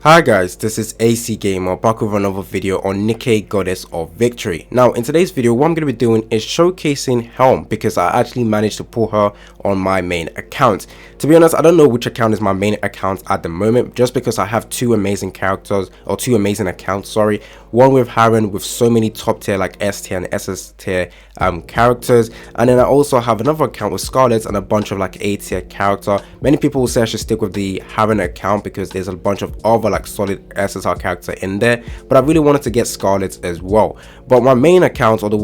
Hi guys, this is AC Gamer back with another video on Nikke, Goddess of Victory. Now in today's video what I'm going to be doing is showcasing Helm because I actually managed to pull her on my main account. To be honest, I don't know which account is my main account at the moment just because I have two amazing characters or two amazing accounts, sorry. One with Harren with so many top tier like S tier and SS tier characters, and then I also have another account with Scarlet and a bunch of like A tier character. Many people will say I should stick with the Harren account because there's a bunch of other like solid SSR character in there, but I really wanted to get Scarlet as well. But my main account, or the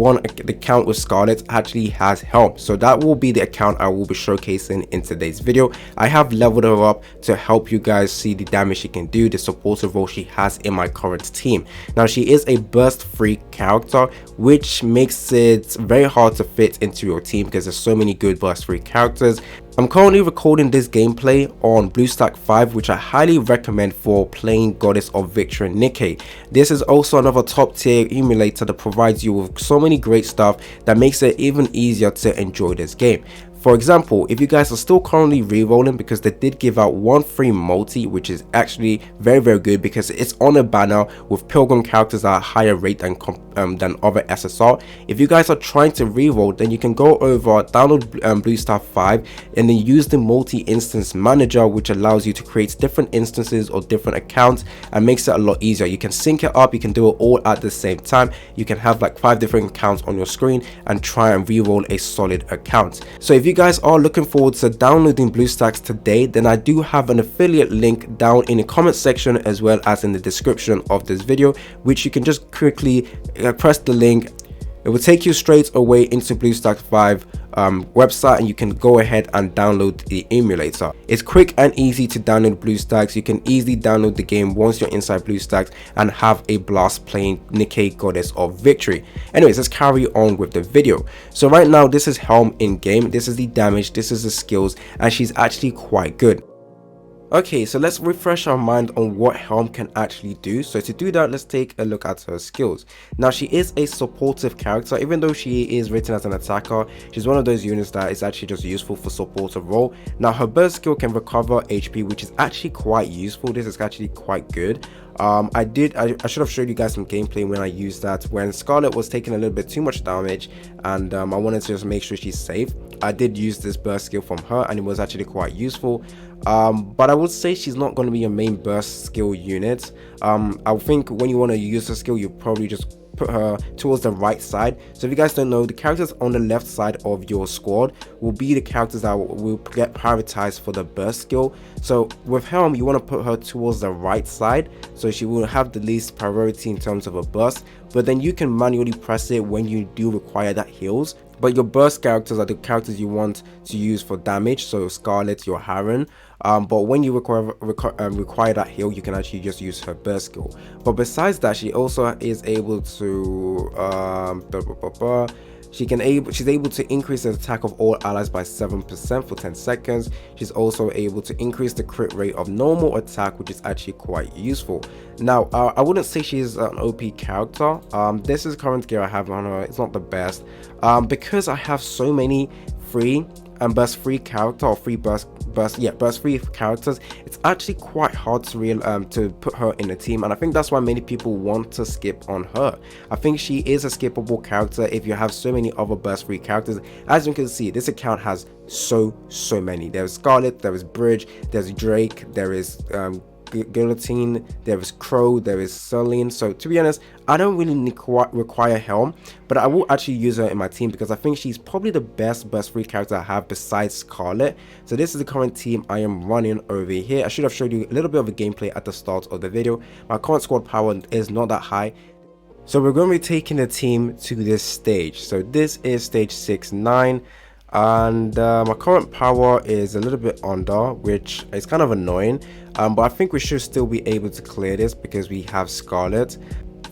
account with Scarlet, actually has Helm, so that will be the account I will be showcasing in today's video. I have leveled her up to help you guys see the damage she can do, the supportive role she has in my current team. Now she is a burst free character, which makes it very hard to fit into your team because there's so many good burst free characters. I'm currently recording this gameplay on BlueStacks 5, which I highly recommend for playing Goddess of Victory Nikke. This is also another top tier emulator that provides you with so many great stuff that makes it even easier to enjoy this game. For example, if you guys are still currently re-rolling, because they did give out one free multi, which is actually very good because it's on a banner with Pilgrim characters at a higher rate than other SSR. If you guys are trying to re-roll, then you can go over, download BlueStacks 5 and then use the multi-instance manager, which allows you to create different instances or different accounts and makes it a lot easier. You can sync it up, you can do it all at the same time. You can have like 5 different accounts on your screen and try and re-roll a solid account. So if you guys are looking forward to downloading BlueStacks today, then I do have an affiliate link down in the comment section as well as in the description of this video, which you can just quickly press the link. It will take you straight away into BlueStacks 5 website, and you can go ahead and download the emulator. It's quick and easy to download BlueStacks. You can easily download the game once you're inside BlueStacks and have a blast playing Nikke, Goddess of Victory. Anyways, let's carry on with the video. So right now this is Helm in game. This is the damage, this is the skills, and she's actually quite good. Okay, so let's refresh our mind on what Helm can actually do. So to do that, let's take a look at her skills. Now she is a supportive character. Even though she is written as an attacker, she's one of those units that is actually just useful for supportive role. Now her burst skill can recover HP, which is actually quite useful. This is actually quite good. I should have showed you guys some gameplay when I used that when Scarlet was taking a little bit too much damage, and I wanted to just make sure she's safe. I did use this burst skill from her and it was actually quite useful. But I would say she's not going to be your main burst skill unit. I think when you want to use the skill, you probably just put her towards the right side. So if you guys don't know, the characters on the left side of your squad will be the characters that will get prioritized for the burst skill. So with Helm, you want to put her towards the right side, so she will have the least priority in terms of a burst, but then you can manually press it when you do require that heals. But your burst characters are the characters you want to use for damage, so Scarlet, your Harren. But when you require that heal, you can actually just use her burst skill. But besides that, she also is able to she's able to increase the attack of all allies by 7% for 10 seconds. She's also able to increase the crit rate of normal attack, which is actually quite useful. Now I wouldn't say she's an OP character. This is current gear I have on her. It's not the best because I have so many free and burst free character, or free burst free characters. It's actually quite hard to put her in a team, and I think that's why many people want to skip on her. I think she is a skippable character if you have so many other burst free characters. As you can see, this account has so many. There's Scarlet, there is Bridge, there's Drake, there is Guillotine, there is Crow, there is Celine. So to be honest, I don't really require Helm, but I will actually use her in my team because I think she's probably the best burst free character I have besides Scarlet. So this is the current team I am running over here. I should have showed you a little bit of a gameplay at the start of the video. My current squad power is not that high, so we're going to be taking the team to this stage. So this is stage 6-9. And my current power is a little bit under, which is kind of annoying, but I think we should still be able to clear this because we have Scarlet.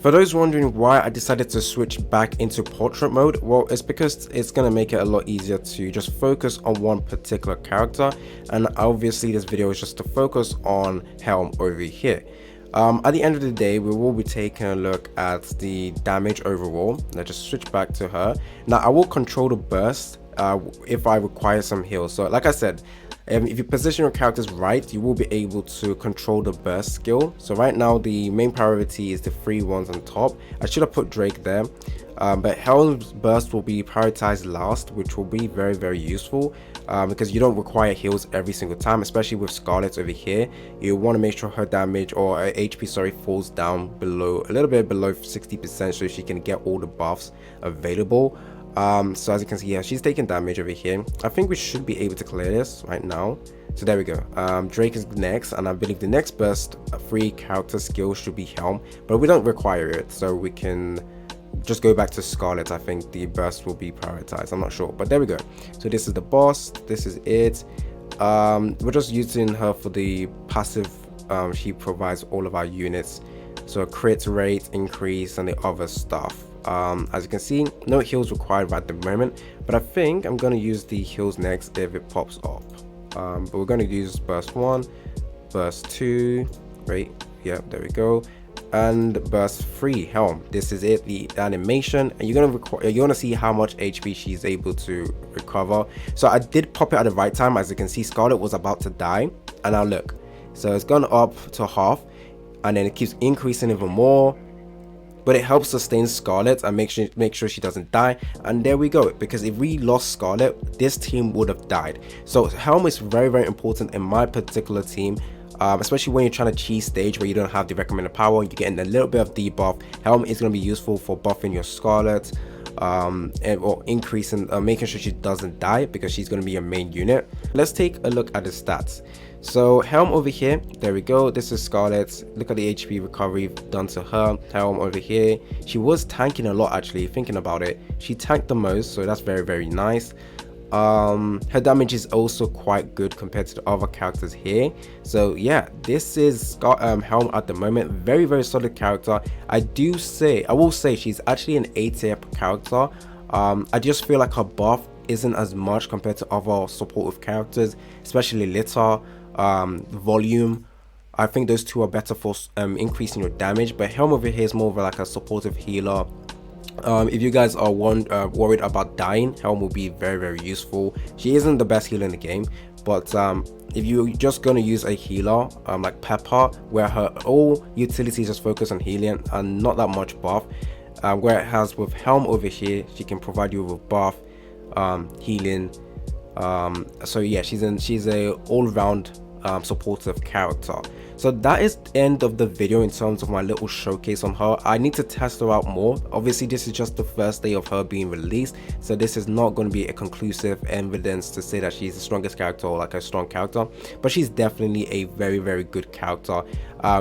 For those wondering why I decided to switch back into portrait mode, well, it's because it's going to make it a lot easier to just focus on one particular character, and obviously this video is just to focus on Helm over here. At the end of the day, we will be taking a look at the damage overall. Let's just switch back to her. Now I will control the burst if I require some heals. So like I said, If you position your characters right, you will be able to control the burst skill. So right now the main priority is the 3 ones on top. I should have put Drake there, but Helm's burst will be prioritized last, which will be very useful, because you don't require heals every single time, especially with Scarlet over here. You want to make sure her damage, or her HP, sorry, falls down below, a little bit below 60%, so she can get all the buffs available. So as you can see, yeah, she's taking damage over here. I think we should be able to clear this right now. So there we go. Drake is next, and I believe the next burst free character skill should be Helm, but we don't require it, so we can just go back to Scarlet. I think the burst will be prioritized, I'm not sure, but there we go. So this is the boss, this is it. We're just using her for the passive. She provides all of our units, so crit rate increase and the other stuff. As you can see, no heals required at the moment, but I think I'm going to use the heals next if it pops up. But we're going to use burst 1, burst 2, right, yeah, there we go, and burst 3 Helm. This is it, the animation, and you're going to see how much HP she's able to recover. So I did pop it at the right time. As you can see, Scarlet was about to die, and now look, so it's gone up to half, and then it keeps increasing even more, but it helps sustain Scarlet and make sure she doesn't die. And there we go, because if we lost Scarlet, this team would have died. So Helm is very important in my particular team, especially when you're trying to cheese stage where you don't have the recommended power, you're getting a little bit of debuff. Helm is going to be useful for buffing your Scarlet, or increasing, making sure she doesn't die, because she's going to be your main unit. Let's take a look at the stats. So Helm over here, there we go, this is Scarlet. Look at the HP recovery done to her. Helm over here, she was tanking a lot actually, thinking about it. She tanked the most, so that's very nice. Her damage is also quite good compared to the other characters here. So yeah, this is Helm at the moment. Very solid character. I will say she's actually an A tier character. I just feel like her buff isn't as much compared to other supportive characters, especially Litter, Volume. I think those two are better for increasing your damage, but Helm over here is more of like a supportive healer. If you guys are worried about dying, Helm will be very useful. She isn't the best healer in the game, but if you're just gonna use a healer like Pepper, where her all utilities just focus on healing and not that much buff, whereas with Helm over here, she can provide you with buff, healing. So yeah, she's a all-round supportive character. So that is the end of the video in terms of my little showcase on her. I need to test her out more. Obviously this is just the first day of her being released, so this is not going to be a conclusive evidence to say that she's the strongest character or like a strong character, but she's definitely a very good character.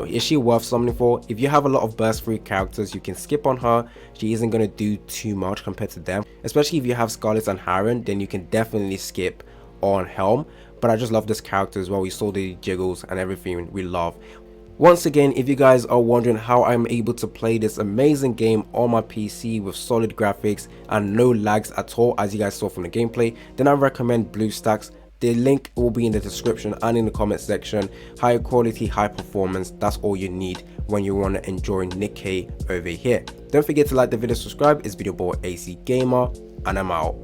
Is she worth something for? If you have a lot of burst free characters, you can skip on her. She isn't going to do too much compared to them, especially if you have Scarlet and Harren, then you can definitely skip on Helm. But I just love this character as well. We saw the jiggles and everything we love. Once again, if you guys are wondering how I'm able to play this amazing game on my PC with solid graphics and no lags at all, as you guys saw from the gameplay, then I recommend BlueStacks. The link will be in the description and in the comment section. High quality, high performance, that's all you need when you want to enjoy Nikke over here. Don't forget to like the video, subscribe. It's video boy AC Gamer, and I'm out.